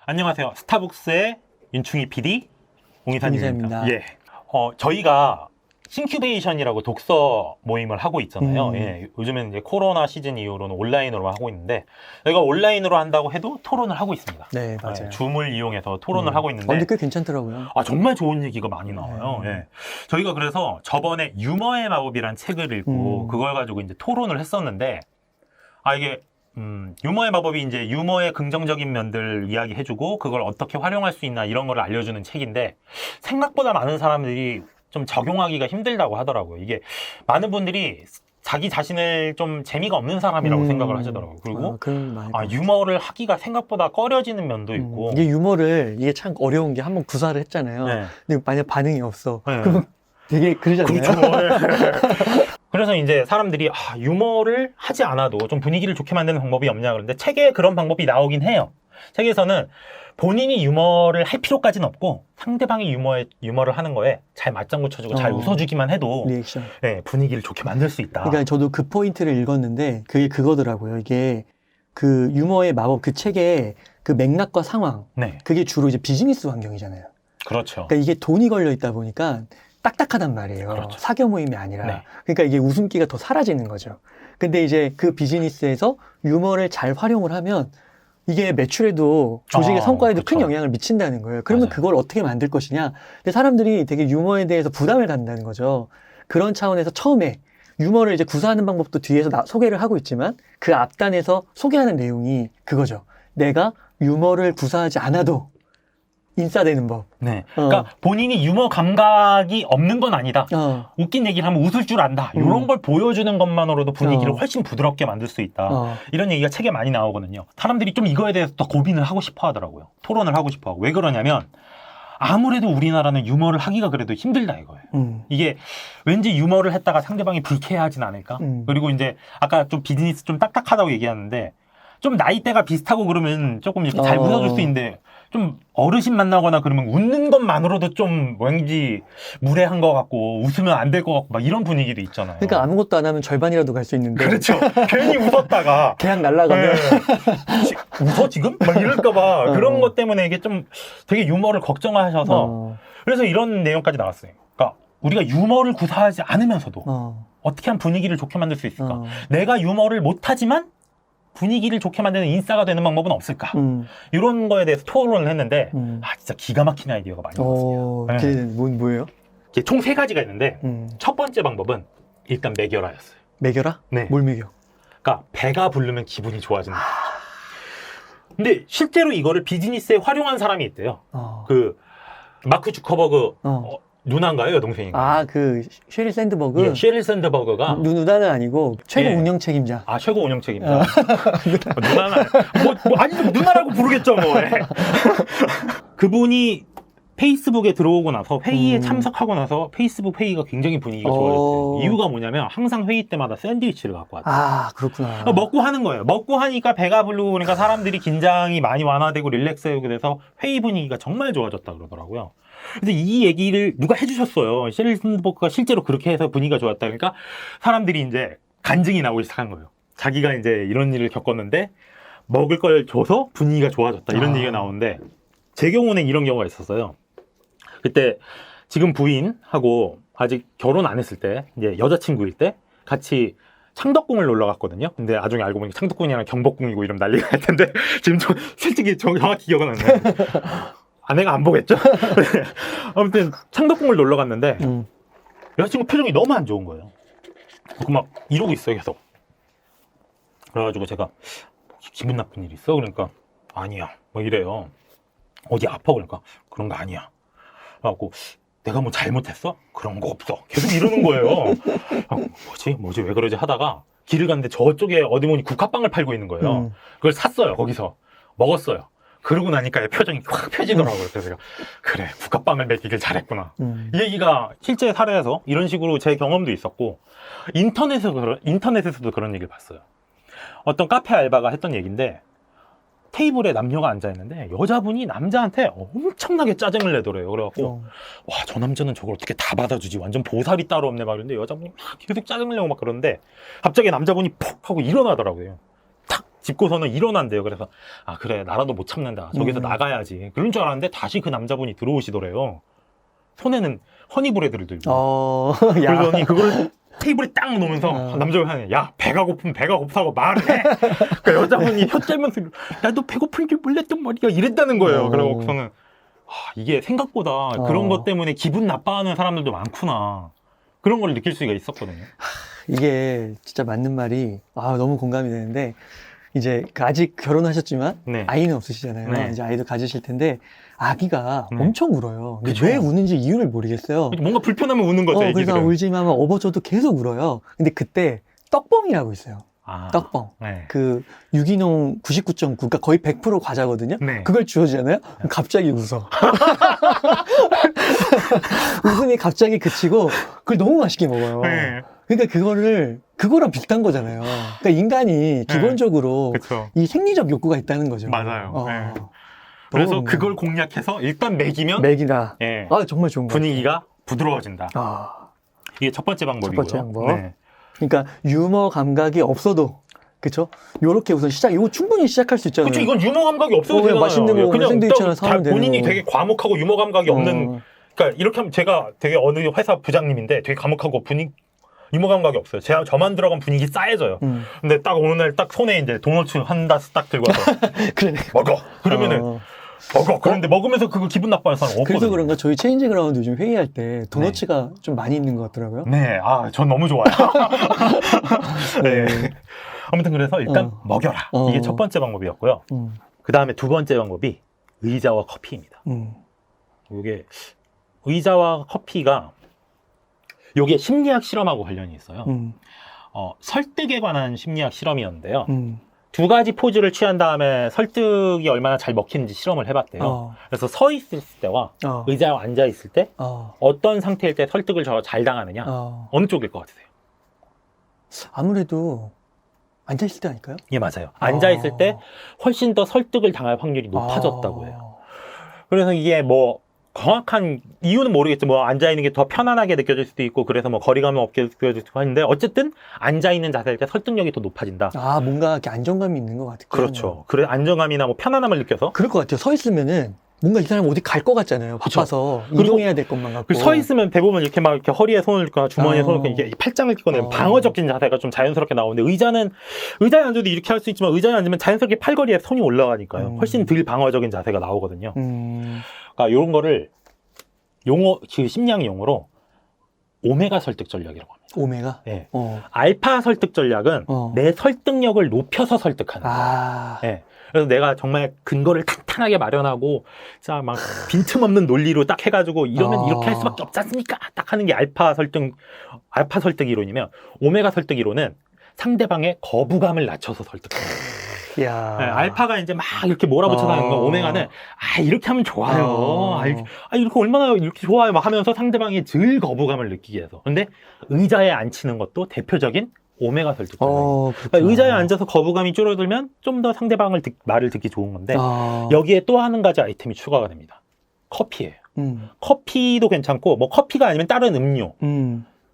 안녕하세요. 스타벅스의 윤충희 PD, 공이사님입니다. 공이사입니다. 예. 저희가 싱큐베이션이라고 독서 모임을 하고 있잖아요. 예. 요즘은 이제 코로나 시즌 이후로는 온라인으로 하고 있는데, 저희가 온라인으로 한다고 해도 토론을 하고 있습니다. 네, 맞아요. 예, 줌을 이용해서 토론을 하고 있는데, 근데 꽤 괜찮더라고요. 정말 좋은 얘기가 많이 나와요. 예. 저희가 그래서 저번에 유머의 마법이란 책을 읽고 그걸 가지고 이제 토론을 했었는데, 이게 유머의 마법이 이제 유머의 긍정적인 면들 이야기해주고 그걸 어떻게 활용할 수 있나 이런 걸 알려주는 책인데, 생각보다 많은 사람들이 좀 적용하기가 힘들다고 하더라고요. 이게 많은 분들이 자기 자신을 좀 재미가 없는 사람이라고 생각을 하시더라고요. 그리고 유머를 하기가 생각보다 꺼려지는 면도 있고, 이게 참 어려운 게 한번 구사를 했잖아요. 네. 근데 만약 반응이 없어. 네. 그럼 되게 그러잖아요. 그렇죠. 그래서 이제 사람들이 유머를 하지 않아도 좀 분위기를 좋게 만드는 방법이 없냐 그러는데, 책에 그런 방법이 나오긴 해요. 책에서는 본인이 유머를 할 필요까지는 없고 상대방이 유머를 하는 거에 잘 맞장구 쳐주고 잘 웃어주기만 해도 리액션. 네, 분위기를 좋게 만들 수 있다. 그러니까 저도 그 포인트를 읽었는데 그게 그거더라고요. 이게 그 유머의 마법 그 책의 그 맥락과 상황, 네, 그게 주로 이제 비즈니스 환경이잖아요. 그렇죠. 그러니까 이게 돈이 걸려 있다 보니까 딱딱하단 말이에요. 그렇죠. 사교 모임이 아니라. 네. 그러니까 이게 웃음기가 더 사라지는 거죠. 근데 이제 그 비즈니스에서 유머를 잘 활용을 하면 이게 매출에도 조직의 성과에도 그쵸. 큰 영향을 미친다는 거예요. 그러면 맞아요. 그걸 어떻게 만들 것이냐. 근데 사람들이 되게 유머에 대해서 부담을 갖는다는 거죠. 그런 차원에서 처음에 유머를 이제 구사하는 방법도 뒤에서 소개를 하고 있지만 그 앞단에서 소개하는 내용이 그거죠. 내가 유머를 구사하지 않아도 인싸되는 법. 네. 그러니까 본인이 유머 감각이 없는 건 아니다. 웃긴 얘기를 하면 웃을 줄 안다. 이런 걸 보여주는 것만으로도 분위기를 훨씬 부드럽게 만들 수 있다. 이런 얘기가 책에 많이 나오거든요. 사람들이 좀 이거에 대해서 더 고민을 하고 싶어 하더라고요. 토론을 하고 싶어 하고. 왜 그러냐면 아무래도 우리나라는 유머를 하기가 그래도 힘들다 이거예요. 이게 왠지 유머를 했다가 상대방이 불쾌해하진 않을까? 그리고 이제 아까 좀 비즈니스 좀 딱딱하다고 얘기하는데, 좀 나이대가 비슷하고 그러면 조금 이렇게 잘 웃어줄 수 있는데, 좀 어르신 만나거나 그러면 웃는 것만으로도 좀 왠지 무례한 것 같고 웃으면 안 될 것 같고 막 이런 분위기도 있잖아요. 그러니까 아무것도 안 하면 절반이라도 갈 수 있는데. 그렇죠. 괜히 웃었다가 계약 날라가면. 웃어 지금? 막 이럴까봐 그런 것 때문에 이게 좀 되게 유머를 걱정하셔서 그래서 이런 내용까지 나왔어요. 그러니까 우리가 유머를 구사하지 않으면서도 어떻게 하면 분위기를 좋게 만들 수 있을까? 내가 유머를 못하지만 분위기를 좋게 만드는 인싸가 되는 방법은 없을까? 이런 거에 대해서 토론을 했는데 진짜 기가 막힌 아이디어가 많이 나왔습니다. 그게 뭐예요? 총 3가지가 있는데 첫 번째 방법은 일단 매겨라였어요. 매겨라? 네. 뭘 매겨? 그러니까 배가 부르면 기분이 좋아지는 거죠. 근데 실제로 이거를 비즈니스에 활용한 사람이 있대요. 그 마크 주커버그 누나인가요? 여동생인가요? 그 셰릴 샌드버그? 예, 셰릴 샌드버그가 누나는 아니고 최고 예. 운영 책임자. 최고 운영 책임자. 누나는 아니 누나라고 부르겠죠 뭐. 예. 그분이 페이스북에 들어오고 나서 회의에 참석하고 나서 페이스북 회의가 굉장히 분위기가 좋아졌대요. 이유가 뭐냐면 항상 회의 때마다 샌드위치를 갖고 왔대요. 그렇구나. 먹고 하는 거예요. 먹고 하니까 배가 부르고 그러니까 사람들이 긴장이 많이 완화되고 릴렉스하고 그래서 회의 분위기가 정말 좋아졌다 그러더라고요. 근데 이 얘기를 누가 해주셨어요. 셰릴 샌드버그가 실제로 그렇게 해서 분위기가 좋았다. 그러니까 사람들이 이제 간증이 나오기 시작한 거예요. 자기가 이제 이런 일을 겪었는데 먹을 걸 줘서 분위기가 좋아졌다. 이런 얘기가 나오는데, 제 경우는 이런 경우가 있었어요. 그때 지금 부인하고 아직 결혼 안 했을 때, 이제 여자친구일 때 같이 창덕궁을 놀러 갔거든요. 근데 나중에 알고 보니까 창덕궁이 아니라 경복궁이고 이러면 난리가 날 텐데 지금 솔직히 정확히 기억은 안 나요. 아내가 안 보겠죠? 아무튼 창덕궁을 놀러 갔는데 여자친구 표정이 너무 안 좋은 거예요. 그 막 이러고 있어요 계속. 그래가지고 제가 기분 나쁜 일 있어? 그러니까 아니야 뭐 이래요. 어디 아파? 그러니까 그런 거 아니야. 그래갖고 내가 뭐 잘못했어? 그런 거 없어. 계속 이러는 거예요. 뭐지 왜 그러지 하다가 길을 갔는데 저쪽에 어디 보니 국화빵을 팔고 있는 거예요. 그걸 샀어요. 거기서 먹었어요. 그러고 나니까 표정이 확 펴지더라고요. 그래서 제가 그래 국화빵을 먹이길 잘했구나. 이 얘기가 실제 사례에서 이런 식으로 제 경험도 있었고, 인터넷에서도 그런 얘기를 봤어요. 어떤 카페 알바가 했던 얘기인데, 테이블에 남녀가 앉아있는데 여자분이 남자한테 엄청나게 짜증을 내더래요. 그래갖고 와, 저 남자는 저걸 어떻게 다 받아주지, 완전 보살이 따로 없네 막 이러는데 여자분이 막 계속 짜증을 내고 막 그러는데 갑자기 남자분이 푹 하고 일어나더라고요. 탁 짚고서는 일어난대요. 그래서 아 그래 나라도 못 참는다. 저기서 나가야지. 그런 줄 알았는데 다시 그 남자분이 들어오시더래요. 손에는 허니브레드를 들고. 야. 그러더니 그걸 테이블에 딱 놓으면서 남자가 하네. 야 배가 고프면 배가 고프다고 말해. 그러니까 여자분이 혀 째면서 야 너 배고픈 줄 몰랐단 말이야 이랬다는 거예요. 그러고서는 이게 생각보다 그런 것 때문에 기분 나빠하는 사람들도 많구나. 그런 걸 느낄 수가 있었거든요. 이게 진짜 맞는 말이 너무 공감이 되는데 이제 아직 결혼하셨지만 네. 아이는 없으시잖아요. 네. 이제 아이도 가지실 텐데 아기가 네. 엄청 울어요. 근데 그쵸. 왜 우는지 이유를 모르겠어요. 뭔가 불편하면 우는 거죠. 그래서 애기들은. 울지만 업어줘도 계속 울어요. 근데 그때 떡뻥이라고 있어요. 아, 떡뻥. 네. 그 유기농 99.9, 그러니까 거의 100% 과자거든요. 네. 그걸 주어주잖아요. 그럼 갑자기 웃어. 웃음이 갑자기 그치고 그걸 너무 맛있게 먹어요. 네. 그러니까 그거랑 비슷한 거잖아요. 그러니까 인간이 기본적으로 그렇죠. 이 생리적 욕구가 있다는 거죠. 맞아요. 네. 너무 그래서 그걸 공략해서 일단 먹이면 맥이나 예, 정말 좋은 거 분위기가 부드러워진다. 이게 첫 번째 방법이고요. 첫 번째 방법. 네. 그러니까 유머 감각이 없어도 그렇죠? 요렇게 우선 이거 충분히 시작할 수 있잖아요. 그렇죠. 이건 유머 감각이 없어도 그냥 되잖아요. 맛있는 거 그냥 샌드위치 하나 사면 본인이 되는 거. 되게 과묵하고 유머 감각이 없는. 그러니까 이렇게 하면 제가 되게 어느 회사 부장님인데 되게 과묵하고 유머 감각이 없어요. 저만 들어가면 분위기 싸해져요. 근데 딱 어느 날 딱 손에 이제 도너츠 한 다스 딱 들고 와서 그래. 먹어. 그러면은 먹어. 그런데 먹으면서 그거 기분 나빠하는 사람 없거든요. 그래서 그런가 저희 체인지 그라운드 요즘 회의할 때 도너츠가 좀 많이 있는 것 같더라고요. 네, 전 너무 좋아요. 네. 아무튼 그래서 일단 먹여라. 이게 첫 번째 방법이었고요. 그 다음에 두 번째 방법이 의자와 커피입니다. 이게 의자와 커피가 요게 심리학 실험하고 관련이 있어요. 설득에 관한 심리학 실험이었는데요. 두 가지 포즈를 취한 다음에 설득이 얼마나 잘 먹히는지 실험을 해봤대요. 그래서 서 있을 때와 의자에 앉아 있을 때 어떤 상태일 때 설득을 잘 당하느냐, 어느 쪽일 것 같으세요? 아무래도 앉아 있을 때 아닐까요? 예, 맞아요. 앉아 있을 때 훨씬 더 설득을 당할 확률이 높아졌다고 해요. 그래서 이게 뭐 정확한 이유는 모르겠죠. 뭐 앉아 있는 게 더 편안하게 느껴질 수도 있고, 그래서 뭐 거리감은 없게 느껴질 수도 있는데, 어쨌든 앉아 있는 자세일 때 설득력이 더 높아진다. 뭔가 이렇게 안정감이 있는 것 같아요. 그렇죠. 그래 안정감이나 뭐 편안함을 느껴서. 그럴 것 같아요. 서 있으면은 뭔가 이 사람 어디 갈 것 같잖아요. 바빠서 이동해야 될 것만 같고. 서 있으면 대부분 이렇게 막 이렇게 허리에 손을 넣거나 주머니에 손을 넣거나 이렇게 팔짱을 끼거나 방어적인 자세가 좀 자연스럽게 나오는데, 의자에 앉아도 이렇게 할 수 있지만 의자에 앉으면 자연스럽게 팔걸이에 손이 올라가니까요. 훨씬 덜 방어적인 자세가 나오거든요. 그러니까 이런 거를 심리학 용어로 오메가 설득 전략이라고 합니다. 오메가? 네. 알파 설득 전략은 내 설득력을 높여서 설득하는 거예요. 네. 그래서 내가 정말 근거를 탄탄하게 마련하고, 자, 막 빈틈없는 논리로 딱 해가지고 이러면 이렇게 할 수밖에 없지 않습니까? 딱 하는 게 알파 설득 이론이면, 오메가 설득 이론은 상대방의 거부감을 낮춰서 설득하는 거예요. 네, 알파가 이제 막 이렇게 몰아붙여서 하는 거, 오메가는 이렇게 하면 좋아요. 이렇게 얼마나 이렇게 좋아요. 막 하면서 상대방이 덜 거부감을 느끼게 해서. 근데 의자에 앉히는 것도 대표적인 오메가 설득 전략이에요. 그러니까 의자에 앉아서 거부감이 줄어들면 좀 더 상대방을 말을 듣기 좋은 건데, 여기에 또 한 가지 아이템이 추가가 됩니다. 커피예요. 커피도 괜찮고, 뭐 커피가 아니면 다른 음료.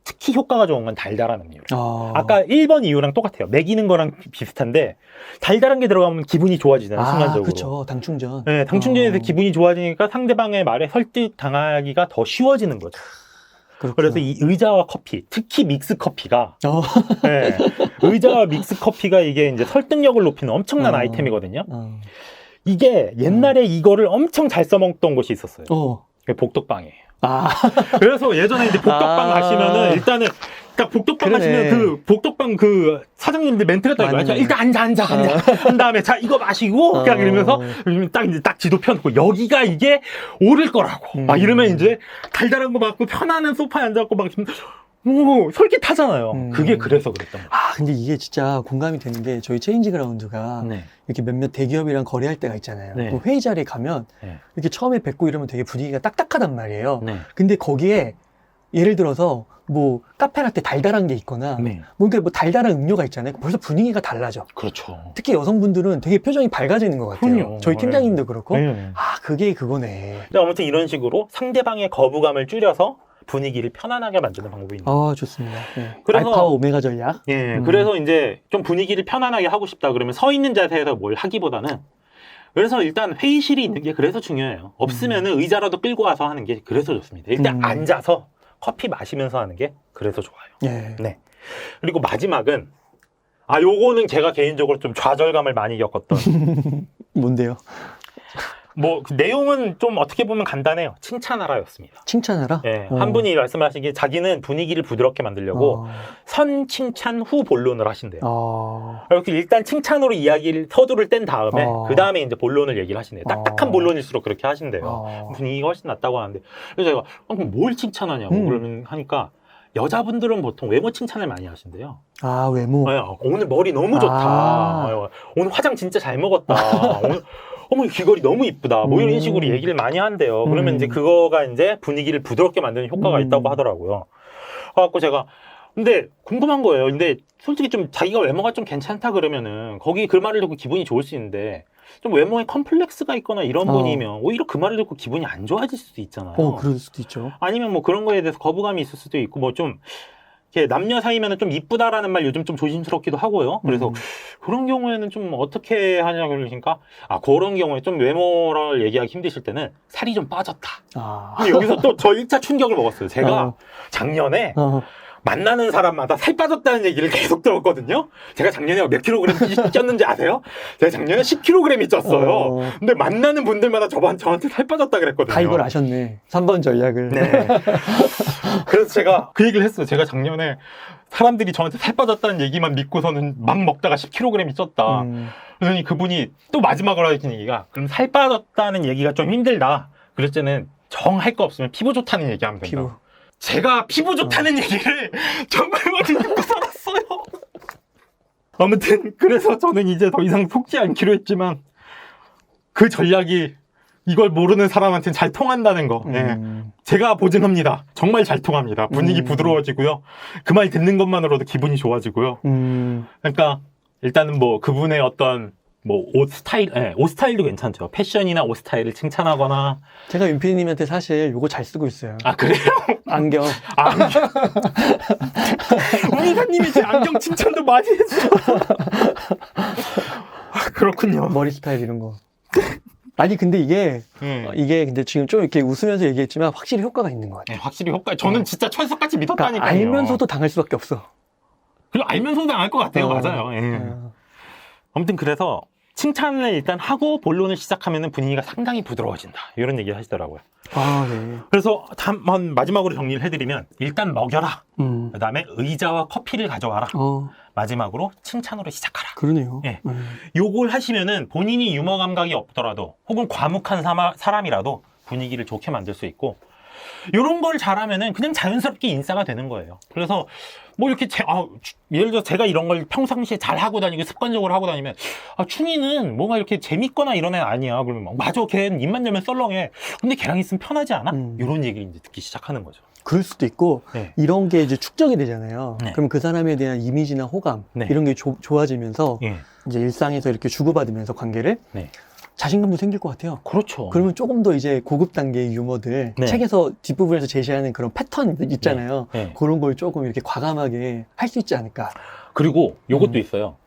특히 효과가 좋은 건 달달한 음료를. 아까 1번 이유랑 똑같아요. 먹이는 거랑 비슷한데, 달달한 게 들어가면 기분이 좋아지잖아요, 순간적으로. 그렇죠. 당충전. 네, 당충전에서 기분이 좋아지니까 상대방의 말에 설득 당하기가 더 쉬워지는 거죠. 그래서 이 의자와 커피, 특히 믹스 커피가, 네, 의자와 믹스 커피가 이게 이제 설득력을 높이는 엄청난 아이템이거든요. 이게 옛날에 이거를 엄청 잘 써먹던 곳이 있었어요. 복덕방이에요. 그래서 예전에 이제 복덕방 가시면은 일단은 딱 복덕방 가시면 그 복덕방 그 사장님들 멘트가 딱 이거야. 일단 앉아. 한 다음에 자 이거 마시고 그냥 이러면서 딱 지도 펴놓고 여기가 이게 오를 거라고 막 이러면 이제 달달한 거 먹고 편안한 소파에 앉아갖고 막 솔깃하잖아요. 그게 그래서 그랬던 거예요. 근데 이게 진짜 공감이 되는 게, 저희 체인지 그라운드가 이렇게 몇몇 대기업이랑 거래할 때가 있잖아요. 또 회의 자리에 가면 이렇게 처음에 뵙고 이러면 되게 분위기가 딱딱하단 말이에요. 근데 거기에 예를 들어서 뭐 카페라떼 달달한 게 있거나 뭔가 뭐 달달한 음료가 있잖아요. 벌써 분위기가 달라져. 그렇죠. 특히 여성분들은 되게 표정이 밝아지는 것 같아요. 그럼요. 저희 팀장님도 그렇고. 그게 그거네. 아무튼 이런 식으로 상대방의 거부감을 줄여서 분위기를 편안하게 만드는 방법이 있는 좋습니다. 네. 그래서- 알파와 오메가 전략. 예, 그래서 이제 좀 분위기를 편안하게 하고 싶다 그러면 서 있는 자세에서 뭘 하기보다는 그래서 일단 회의실이 있는 게 그래서 중요해요. 없으면은 의자라도 끌고 와서 하는 게 그래서 좋습니다. 일단 앉아서 커피 마시면서 하는 게 그래서 좋아요. 예. 네. 그리고 마지막은 요거는 제가 개인적으로 좀 좌절감을 많이 겪었던 뭔데요? 뭐 그 내용은 좀 어떻게 보면 간단해요. 칭찬하라였습니다. 칭찬하라? 예, 한 분이 말씀하시기에 자기는 분위기를 부드럽게 만들려고 선 칭찬 후 본론을 하신대요. 이렇게 일단 칭찬으로 이야기를 서두를 뗀 다음에 그 다음에 이제 본론을 얘기를 하신대요. 딱딱한 본론일수록 그렇게 하신대요. 분위기가 훨씬 낫다고 하는데 그래서 제가 그럼 뭘 칭찬하냐고 그러면 하니까 여자분들은 보통 외모 칭찬을 많이 하신대요. 외모. 오늘 머리 너무 좋다. 오늘 화장 진짜 잘 먹었다. 오늘 어머 귀걸이 너무 이쁘다. 뭐 이런 식으로 얘기를 많이 한대요. 그러면 이제 그거가 이제 분위기를 부드럽게 만드는 효과가 있다고 하더라고요. 그래갖고 제가 근데 궁금한 거예요. 근데 솔직히 좀 자기가 외모가 좀 괜찮다 그러면은 거기 그 말을 듣고 기분이 좋을 수 있는데 좀 외모에 컴플렉스가 있거나 이런 분이면 오히려 그 말을 듣고 기분이 안 좋아질 수도 있잖아요. 그럴 수도 있죠. 아니면 뭐 그런 거에 대해서 거부감이 있을 수도 있고 뭐 좀 이렇게 남녀 사이면은 좀 이쁘다라는 말 요즘 좀 조심스럽기도 하고요. 그래서 그런 경우에는 좀 어떻게 하냐고 그러시니까 그런 경우에 좀 외모를 얘기하기 힘드실 때는 살이 좀 빠졌다. 근데 여기서 또 저 1차 충격을 먹었어요. 제가 작년에 만나는 사람마다 살 빠졌다는 얘기를 계속 들었거든요. 제가 작년에 몇 킬로그램 쪘는지 아세요? 제가 작년에 10kg이 쪘어요. 근데 만나는 분들마다 저한테 살 빠졌다 그랬거든요. 다 이걸 아셨네. 3번 전략을. 네. 그래서 제가 그 얘기를 했어요. 제가 작년에 사람들이 저한테 살 빠졌다는 얘기만 믿고서는 막 먹다가 10kg이 쪘다. 그러더니 그분이 또 마지막으로 하신 얘기가 그럼 살 빠졌다는 얘기가 좀 힘들다. 그럴 때는 정할 거 없으면 피부 좋다는 얘기하면 된다. 피부. 제가 피부 좋다는 얘기를 정말 많이 듣고 살았어요. 아무튼 그래서 저는 이제 더 이상 속지 않기로 했지만 그 전략이 이걸 모르는 사람한테는 잘 통한다는 거. 제가 보증합니다. 정말 잘 통합니다. 분위기 부드러워지고요. 그 말 듣는 것만으로도 기분이 좋아지고요. 그러니까 일단은 뭐 그분의 어떤 뭐 옷 스타일, 옷 스타일도 괜찮죠. 패션이나 옷 스타일을 칭찬하거나. 제가 윤피디님한테 사실 요거 잘 쓰고 있어요. 그래요? 안경. 안경. 우리 사님이 제 안경 칭찬도 많이 해주셔서. 그렇군요. 머리 스타일 이런 거. 아니 근데 이게 근데 지금 좀 이렇게 웃으면서 얘기했지만 확실히 효과가 있는 것 같아요. 네, 확실히 효과. 저는 진짜 철석같이 믿었다니까요. 그러니까 알면서도 당할 수밖에 없어. 그리고 알면서도 당할 것 같아요. 맞아요. 아무튼 그래서 칭찬을 일단 하고 본론을 시작하면 분위기가 상당히 부드러워진다. 이런 얘기를 하시더라고요. 네. 그래서 마지막으로 정리를 해드리면 일단 먹여라. 그 다음에 의자와 커피를 가져와라. 마지막으로 칭찬으로 시작하라. 그러네요. 예. 요걸 하시면은 본인이 유머 감각이 없더라도 혹은 과묵한 사람이라도 분위기를 좋게 만들 수 있고 요런 걸 잘하면은 그냥 자연스럽게 인싸가 되는 거예요. 그래서 뭐 이렇게 예를 들어 제가 이런 걸 평상시에 잘 하고 다니고 습관적으로 하고 다니면 충이는 뭔가 이렇게 재밌거나 이런 애는 아니야. 그러면 막 맞아, 걔는 입만 열면 썰렁해. 근데 걔랑 있으면 편하지 않아? 이런 얘기를 이제 듣기 시작하는 거죠. 그럴 수도 있고 이런 게 이제 축적이 되잖아요. 네. 그럼 그 사람에 대한 이미지나 호감 네. 이런 게 좋아지면서 이제 일상에서 이렇게 주고받으면서 관계를 자신감도 생길 것 같아요. 그렇죠. 그러면 조금 더 이제 고급 단계의 유머들 책에서 뒷부분에서 제시하는 그런 패턴 있잖아요. 그런 걸 조금 이렇게 과감하게 할 수 있지 않을까. 그리고 요것도 있어요.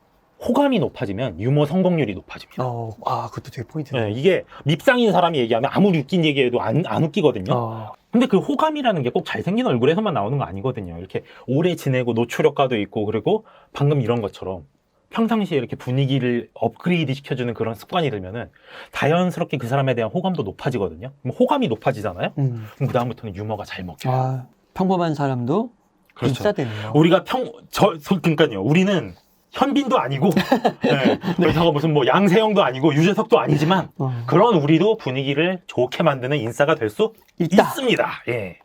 호감이 높아지면 유머 성공률이 높아집니다. 그것도 되게 포인트네요. 이게 밉상인 사람이 얘기하면 아무리 웃긴 얘기해도 안 웃기거든요. 근데 그 호감이라는 게 꼭 잘생긴 얼굴에서만 나오는 거 아니거든요. 이렇게 오래 지내고 노출효과도 있고 그리고 방금 이런 것처럼 평상시에 이렇게 분위기를 업그레이드 시켜주는 그런 습관이 들면은 자연스럽게 그 사람에 대한 호감도 높아지거든요. 그럼 호감이 높아지잖아요. 그럼 그 다음부터는 유머가 잘 먹혀요. 평범한 사람도 그렇죠. 인싸되네요. 우리가 그러니까요. 우리는 현빈도 아니고 그렇다고 무슨 뭐 양세형도 아니고 유재석도 아니지만 그런 우리도 분위기를 좋게 만드는 인싸가 될 수 있습니다. 예.